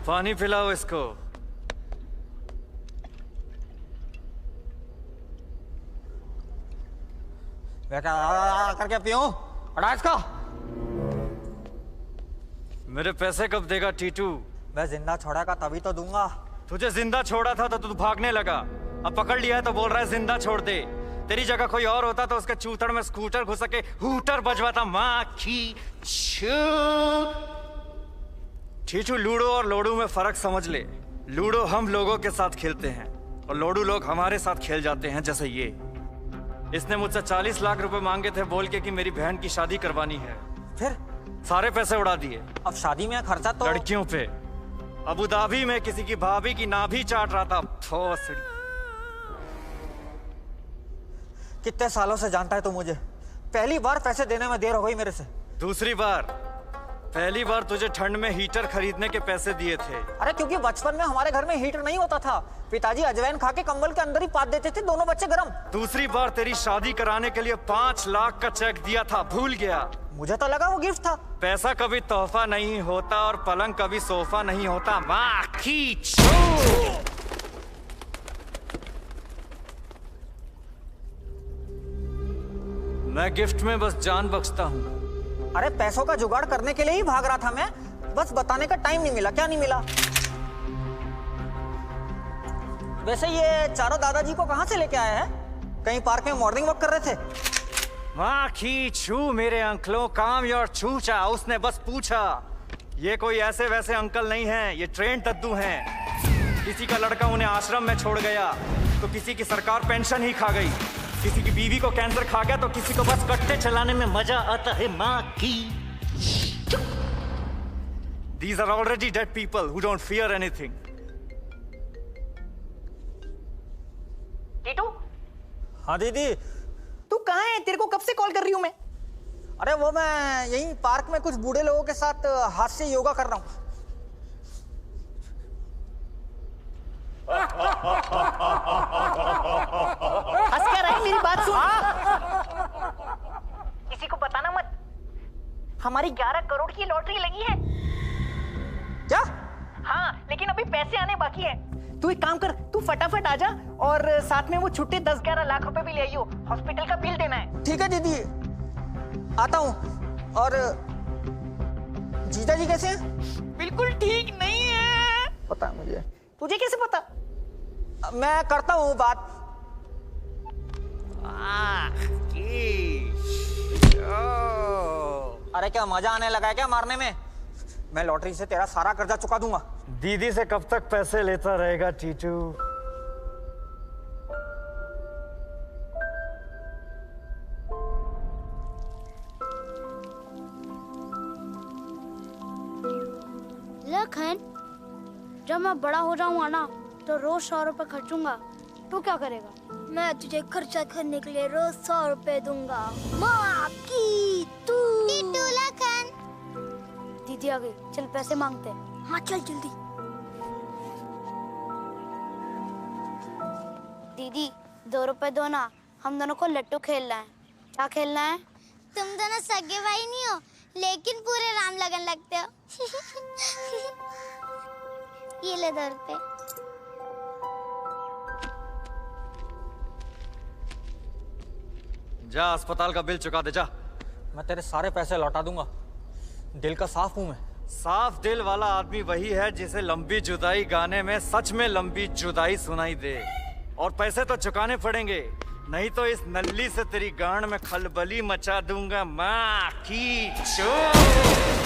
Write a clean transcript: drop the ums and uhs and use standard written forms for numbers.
पानी पिलाओ इसको। बेटा करके पियो, हटा इसको। मेरे पैसे कब देगा टीटू? मैं जिंदा छोड़ेगा तभी तो दूंगा। तुझे जिंदा छोड़ा था तो तू भागने लगा, अब पकड़ लिया है तो बोल रहा है जिंदा छोड़ दे। तेरी जगह कोई और होता तो उसके चूतड़ में स्कूटर घुस के हूटर बजवाता। माँ की टीटू, लूडो और लोडू में फर्क समझ ले। लूडो हम लोगों के साथ खेलते हैं और लोडू लोग हमारे साथ खेल जाते हैं। जैसे ये, इसने मुझसे 40 लाख रुपए मांगे थे बोल के कि मेरी बहन की शादी करवानी है। फिर सारे पैसे उड़ा दिए। अब शादी में खर्चा तो लड़कियों पे। अबू धाबी में किसी की भाभी की नाभि चाट रहा था। भोसड़ी। कितने सालों से जानता है तू मुझे? पहली बार पैसे देने में देर हो गई मेरे से। दूसरी बार, पहली बार तुझे ठंड में हीटर खरीदने के पैसे दिए थे। अरे क्योंकि बचपन में हमारे घर में हीटर नहीं होता था, पिताजी अजवाइन खा के कंबल के अंदर ही पात देते थे, दोनों बच्चे गरम। दूसरी बार तेरी शादी कराने के लिए 5 लाख का चेक दिया था, भूल गया? मुझे तो लगा वो गिफ्ट था। पैसा कभी तोहफा नहीं होता और पलंग कभी सोफा नहीं होता। माँ की चोट। मैं गिफ्ट में बस जान बख्शता हूँ। अरे पैसों का जुगाड़ करने के लिए ही भाग रहा था मैं, बस बताने का टाइम नहीं मिला। क्या नहीं मिला? वैसे ये चारों दादाजी को कहाँ से लेके आए हैं? कहीं पार्क में मॉर्निंग वॉक कर रहे थे? माँ की छू मेरे अंकलों, काम योर छूचा। उसने बस पूछा। ये कोई ऐसे वैसे अंकल नहीं हैं, ये ट्रेंड दद्दू हैं। किसी का लड़का उन्हें आश्रम में छोड़ गया तो किसी की सरकार पेंशन ही खा गई, किसी की बीवी को कैंसर खा गया तो किसी को बस कट्टे चलाने में मजा आता है। माँ की These are already dead people who don't fear anything. Titu, हाँ दीदी। तू कहाँ है? तेरे को कब से कॉल कर रही हूँ मैं। अरे वो मैं यहीं पार्क में कुछ बूढ़े लोगों के साथ हाथ से योगा कर रहा हूँ। हंस क्या रहा है? मेरी बात सुन। किसी को बताना मत, हमारी 11 करोड़ की लॉटरी लगी है। क्या? हाँ, लेकिन अभी पैसे आने बाकी है। तू एक काम कर, तू फटाफट आ जा और साथ में वो छुट्टे 10-11 लाख रुपए भी ले आइयो। हॉस्पिटल का बिल देना है। ठीक है दीदी, आता हूँ। और जीजा जी कैसे हैं? बिल्कुल ठीक नहीं है। पता है मुझे। तुझे कैसे पता? मैं करता हूँ बात। अरे क्या मजा आने लगा है क्या मारने में? मैं लॉटरी से तेरा सारा कर्जा चुका दूंगा। दीदी से कब तक पैसे लेता रहेगा टीटू? लखन, जब मैं बड़ा हो जाऊंगा ना तो रोज 100 रुपए खर्चूंगा। तू क्या करेगा? मैं तुझे खर्चा करने के लिए रोज 100 रुपए दूंगा। माँ की तू। लखन। दीदी आ गई, चल पैसे मांगते हैं। हाँ चल जल्दी। दीदी 2 रुपए दो ना, हम दोनों को लट्टू खेलना है। क्या खेलना है? तुम दोनों सगे भाई नहीं हो, लेकिन पूरे राम लगन लगते हो। ये ले 2 रुपए। जा अस्पताल का बिल चुका दे जा। मैं तेरे सारे पैसे लौटा दूंगा। दिल का साफ हूं मैं। साफ दिल वाला आदमी वही है जिसे लंबी जुदाई गाने में सच में लंबी जुदाई सुनाई दे। और पैसे तो चुकाने पड़ेंगे, नहीं तो इस नल्ली से तेरी गांड में खलबली मचा दूंगा। माँ की चोट।